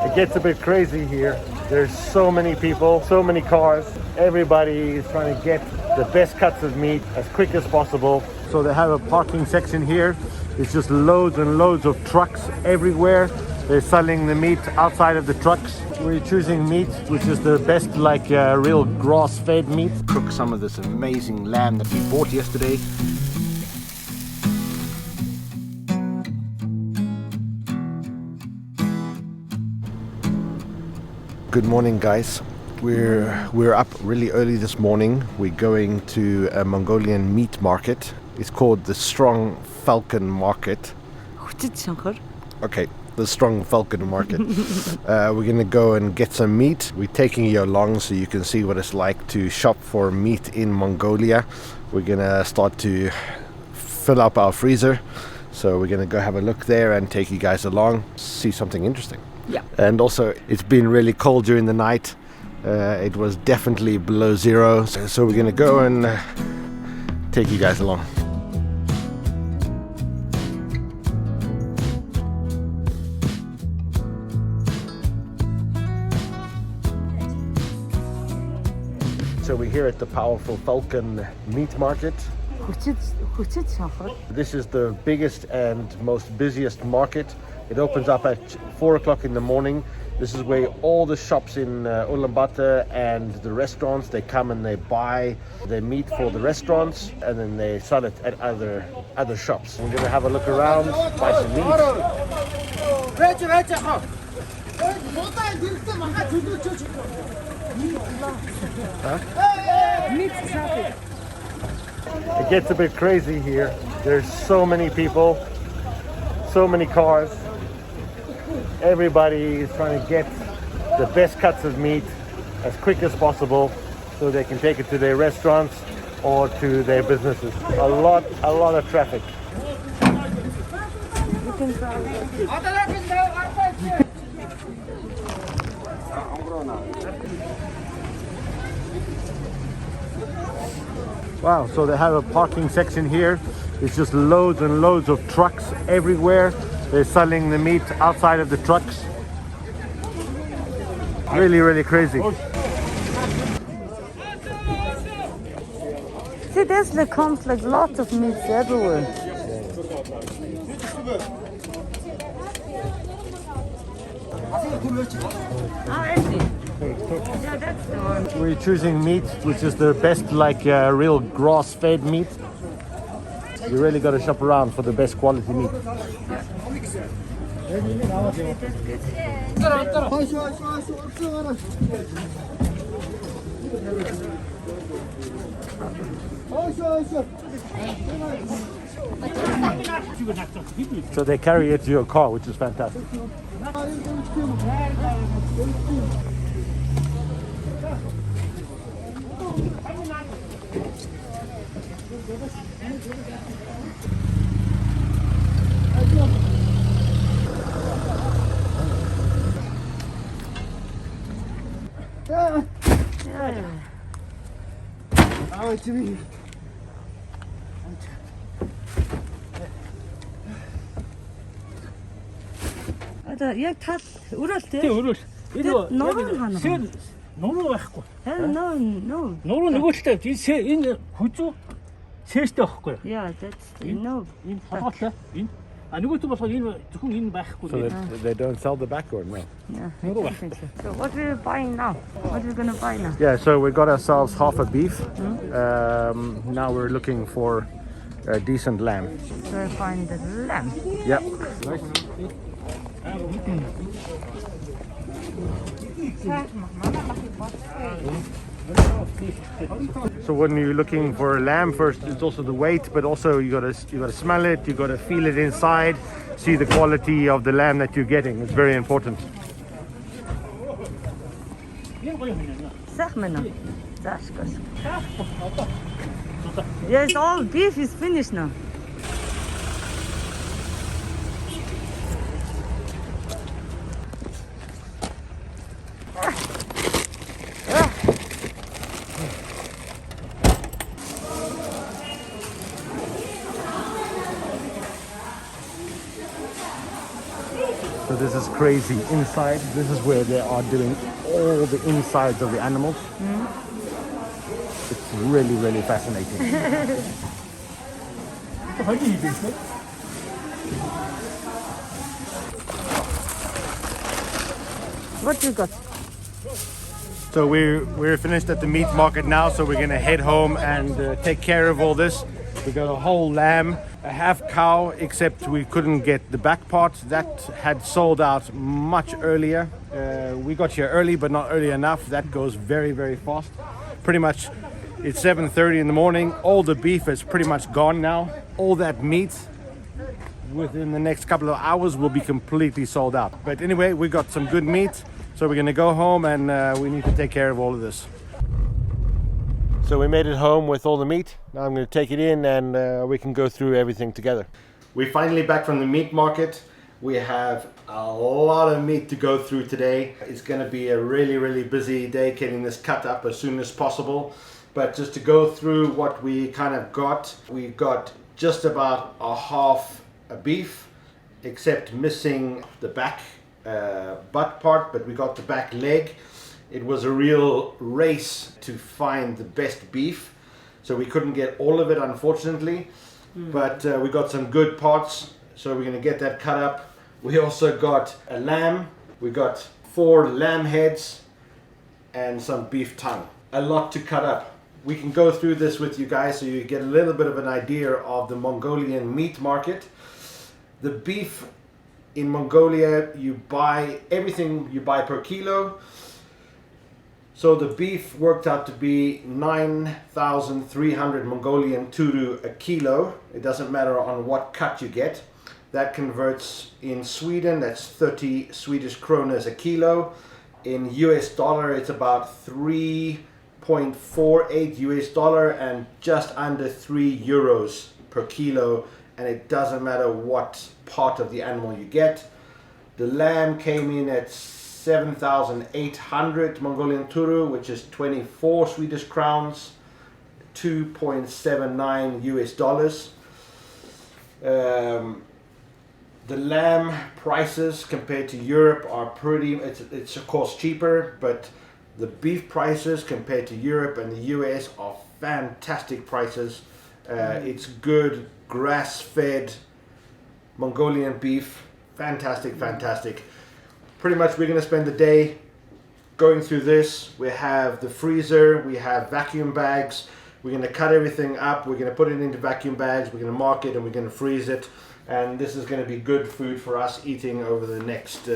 It gets a bit crazy here. There's so many people, so many cars. Everybody is trying to get the best cuts of meat as quick as possible. So they have a parking section here. It's just loads and loads of trucks everywhere. They're selling the meat outside of the trucks. We're choosing meat, which is the best, like real grass fed meat. Cook some of this amazing lamb that we bought yesterday. Good morning, guys. We're up really early this morning. We're going to a Mongolian meat market. It's called the Strong Falcon Market. Хүчит Шонхор. Okay, the Strong Falcon Market. We're gonna go and get some meat. We're taking you along so you can see what it's like to shop for meat in Mongolia. We're gonna start to fill up our freezer. So we're gonna go have a look there and take you guys along, see something interesting. Yeah. And also, it's been really cold during the night. It was definitely below zero. So we're gonna go and take you guys along. So we're here at the powerful Falcon meat market. Хүчит Шонхор. This is the biggest and most busiest market. It opens up at 4 o'clock in the morning. This is where all the shops in Ulaanbaatar and the restaurants, they come and they buy their meat for the restaurants and then they sell it at other shops. We're going to have a look around, buy some meat. It gets a bit crazy here. There's so many people, so many cars. Everybody is trying to get the best cuts of meat as quick as possible so they can take it to their restaurants or to their businesses. A lot of traffic. Wow, so they have a parking section here. It's just loads and loads of trucks everywhere. They're selling the meat outside of the trucks. Really crazy. See, there's comes like lots of meats everywhere. I see. Yeah, that's the one. We're choosing meat, which is the best, like real grass fed meat. You really got to shop around for the best quality meat. So they carry it to your car, which is fantastic. Яг тал өрөөл тий. Өрөөл. Энэ нуруу байхгүй. No. Нуруу нөгөөдөлтэй энэ хүзүү сээжтэй байхгүй. Yeah, that's no. Энэ толгоотлоо. Энэ нөгөөдөл болохоор энэ зөвхөн энэ байхгүй. So they don't sell the back or no? Yeah. So what are we buying now? What are we gonna buy now? Yeah, so we got ourselves half a beef. Now we're looking for a decent lamb. So I find the lamb. Yep. So when you're looking for a lamb, first it's also the weight, but also you gotta smell it, you gotta feel it inside, see the quality of the lamb that you're getting. It's very important. Yes, all beef is finished now. this is crazy. Inside, this is where they are doing all the insides of the animals. It's really, really fascinating. What you got? So we're finished at the meat market now, so we're gonna head home and take care of all this. We got a whole lamb, a half cow, except we couldn't get the back part. That had sold out much earlier. We got here early, but not early enough. That goes very, very fast. Pretty much, it's 7:30 in the morning. All the beef is pretty much gone now. All that meat, within the next couple of hours, will be completely sold out. But anyway, we got some good meat, so we're gonna go home and we need to take care of all of this. So we made it home with all the meat. Now I'm going to take it in and we can go through everything together. We're finally back from the meat market. We have a lot of meat to go through today. It's going to be a really, really busy day getting this cut up as soon as possible. But just to go through what we kind of got, we got just about a half a beef, except missing the back butt part, but we got the back leg. It was a real race to find the best beef, so we couldn't get all of it, unfortunately, but we got some good parts, so we're going to get that cut up. We also got a lamb. We got 4 lamb heads and some beef tongue. A lot to cut up. We can go through this with you guys so you get a little bit of an idea of the Mongolian meat market. The beef in Mongolia, you buy everything you buy per kilo. So the beef worked out to be 9,300 Mongolian turu a kilo. It doesn't matter on what cut you get. That converts in Sweden, that's 30 Swedish kronas a kilo. In US dollar, it's about 3.48 US dollar and just under 3 euros per kilo. And it doesn't matter what part of the animal you get. The lamb came in at 7,800 Mongolian turu, which is 24 Swedish crowns, 2.79 US dollars. The lamb prices compared to Europe are pretty, it's of course cheaper, but the beef prices compared to Europe and the US are fantastic prices. It's good grass-fed Mongolian beef. Fantastic, fantastic. Pretty much we're going to spend the day going through this. We have the freezer, we have vacuum bags. We're going to cut everything up, we're going to put it into vacuum bags, we're going to mark it and we're going to freeze it. And this is going to be good food for us eating over the next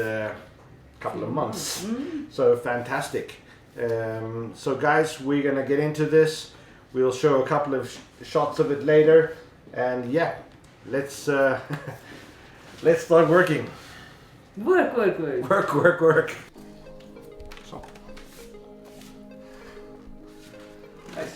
couple of months. So fantastic. So guys, we're going to get into this. We'll show a couple of shots of it later. And yeah, let's let's start working. Work. Work. So. Nice.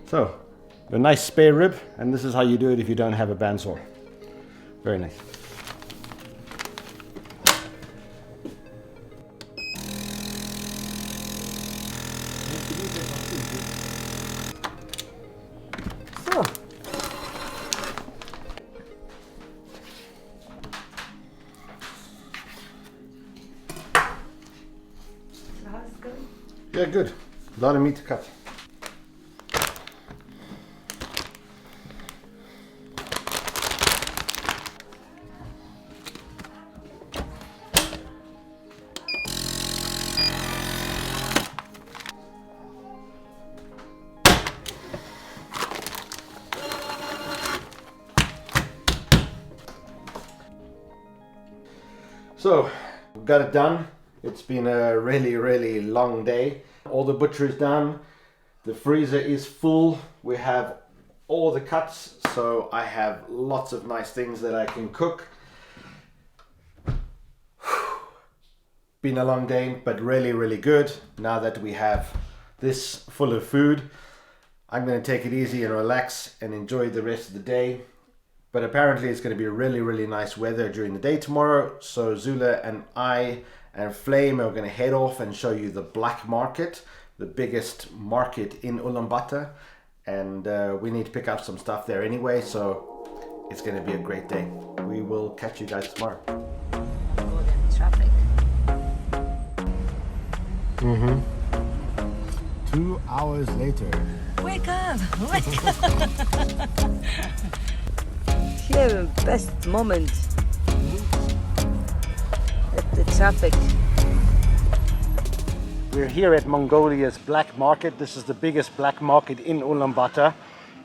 So, a nice spare rib, and this is how you do it if you don't have a bandsaw. Very nice. So. Yeah, good. A lot of meat to cut. So, got it done. It's been a really, really long day. All the butcher is done. The freezer is full. We have all the cuts, so I have lots of nice things that I can cook. Been a long day, but really, really good. Now that we have this full of food, I'm going to take it easy and relax and enjoy the rest of the day. But apparently it's going to be really, really nice weather during the day tomorrow. So Zula and I and Flame are going to head off and show you the black market, the biggest market in Ulaanbaatar, and we need to pick up some stuff there anyway, so it's going to be a great day. We will catch you guys tomorrow. Traffic. 2 hours later. Wake up! Wake up! Here, best moment at the traffic. We're here at Mongolia's black market. This is the biggest black market in Ulaanbaatar.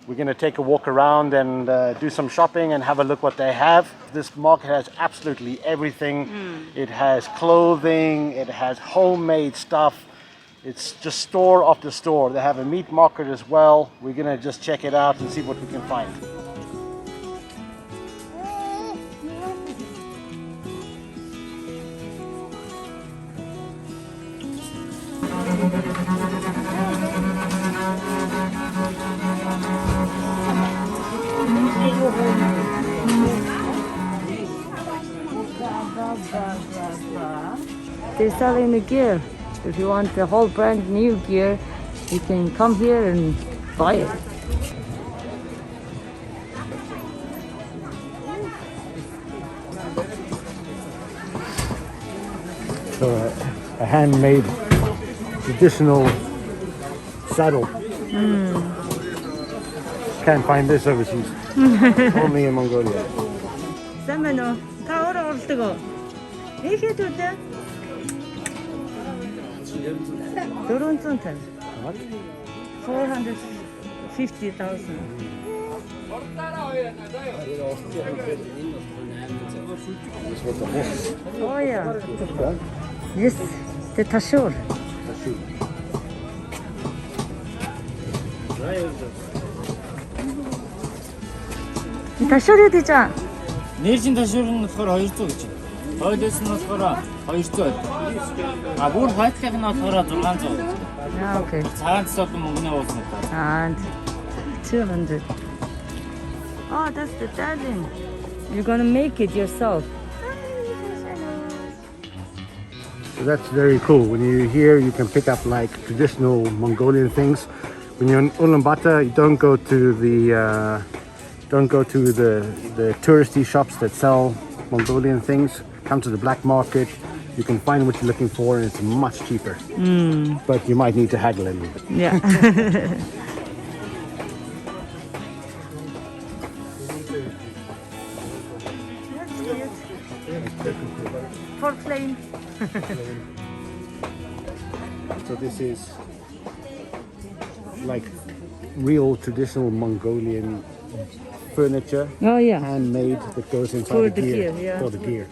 We're going to take a walk around and do some shopping and have a look what they have. This market has absolutely everything. It has clothing, it has homemade stuff. It's just store after store. They have a meat market as well. We're going to just check it out and see what we can find. They're selling the gear. If you want the whole brand new gear, you can come here and buy it. So a handmade traditional saddle. Can't find this overseas. Only in Mongolia. Semeno, taora ortego. İki tute. Durun tunten. 450,000. This was the horse. Oh yeah. Yes, the tashur. Tashur 되자. Нээжийн ташуурын болохоор 200 гэж. Хойлоос нь болохоор 200. А бүр хойтлох нь болохоор 600. Ah, okay. Цагаан цэцүүд мөнгөний уулсан. And 200. Oh, that's the darling. You're gonna make it yourself. So that's very cool. When you're here, you can pick up like traditional Mongolian things. When you're in Ulaanbaatar, you don't go to the touristy shops that sell Mongolian things. Come to the black market. You can find what you're looking for, and it's much cheaper. But you might need to haggle a little bit. Yeah. For plain. So this is like real traditional Mongolian furniture, Oh yeah. handmade, that goes inside For the the gear. gear, yeah. For the gear.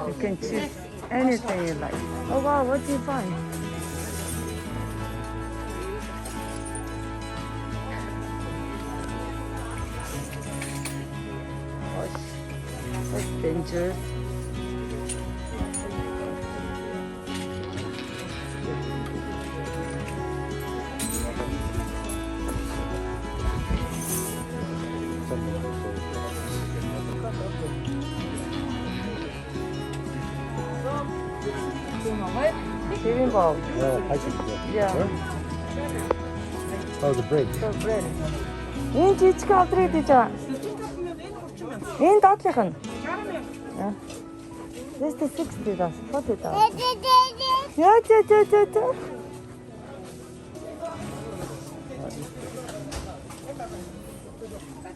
You can choose anything you like. Oh wow, what do you find? Gosh, that's dangerous. Bibimbap. Yeah. Oh, the bread. So bread. Энэ жижиг апгрейд гэж байгаа. Энэ доотлих нь. This is 60,000, 40,000. Yeah.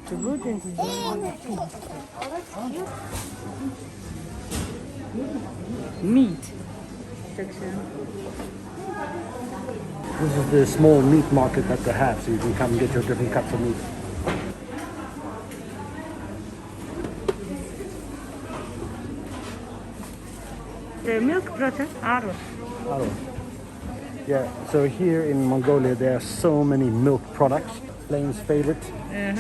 The wooden is meat section. This is the small meat market that they have, so you can come and get your different cuts of meat. The milk product, aro. Yeah, so here in Mongolia there are so many milk products. Flame's favorite. It's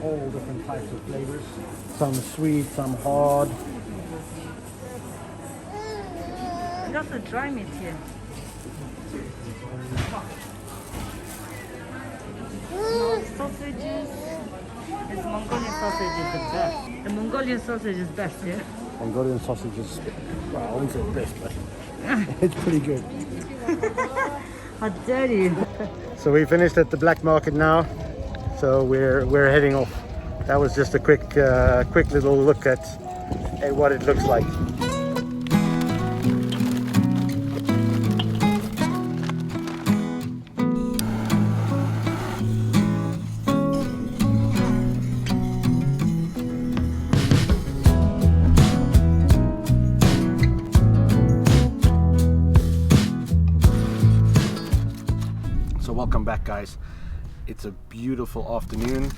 all different types of flavors. Some sweet, some hard. And also dry meat here. Sausages This Mongolian sausage is the best. The Mongolian sausage is best, yeah? Mongolian sausage is, well, I wouldn't say best, but it's pretty good. How dare you? So we finished at the black market now, so we're heading off. That was just a quick little look at what it looks like. Welcome back, guys. It's a beautiful afternoon.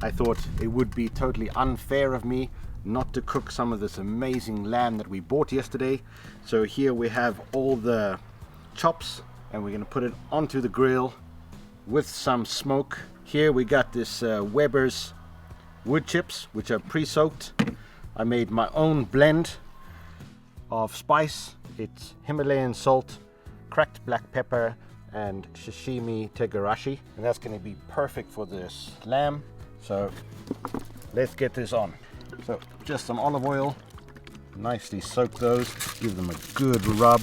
I thought it would be totally unfair of me not to cook some of this amazing lamb that we bought yesterday. So here we have all the chops and we're going to put it onto the grill with some smoke. Here we got this Weber's wood chips, which are pre-soaked. I made my own blend of spice. It's Himalayan salt, cracked black pepper, and sashimi tegarashi, and that's going to be perfect for this lamb. So let's get this on. So just some olive oil, nicely soak those, give them a good rub,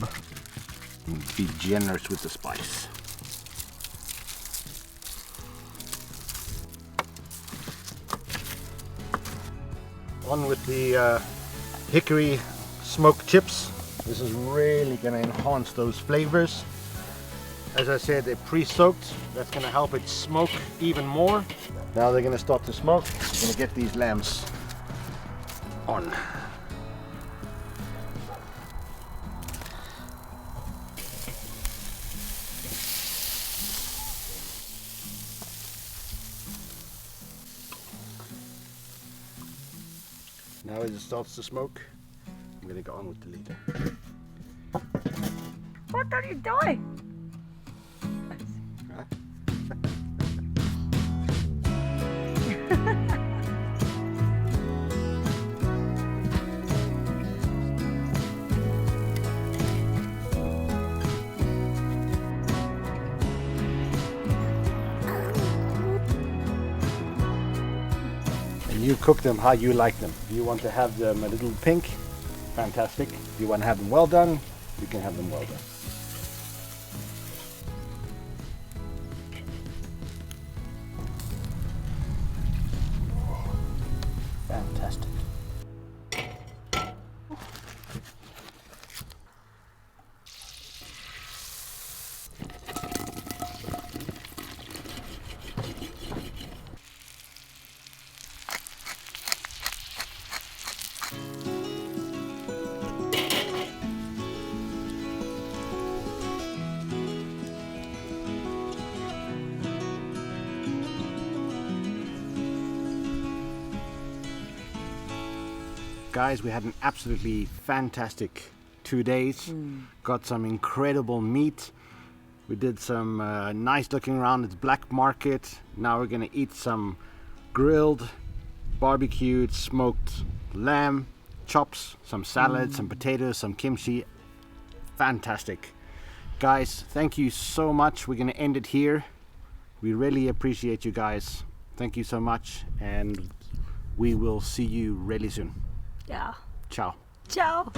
and be generous with the spice. On with the hickory smoked chips. This is really going to enhance those flavors. As I said, they're pre-soaked. That's going to help it smoke even more. Now they're going to start to smoke. We're going to get these lambs on. Now as it starts to smoke, I'm going to go on with the leader. What are you doing? You cook them how you like them. If you want to have them a little pink, fantastic. If you want to have them well done, you can have them well done. Fantastic. Guys, we had an absolutely fantastic 2 days. Got some incredible meat. We did some nice looking around at the black market. Now we're gonna eat some grilled, barbecued, smoked lamb, chops, some salad, some potatoes, some kimchi. Fantastic. Guys, thank you so much. We're gonna end it here. We really appreciate you guys. Thank you so much, and we will see you really soon. Yeah. Ciao. Ciao.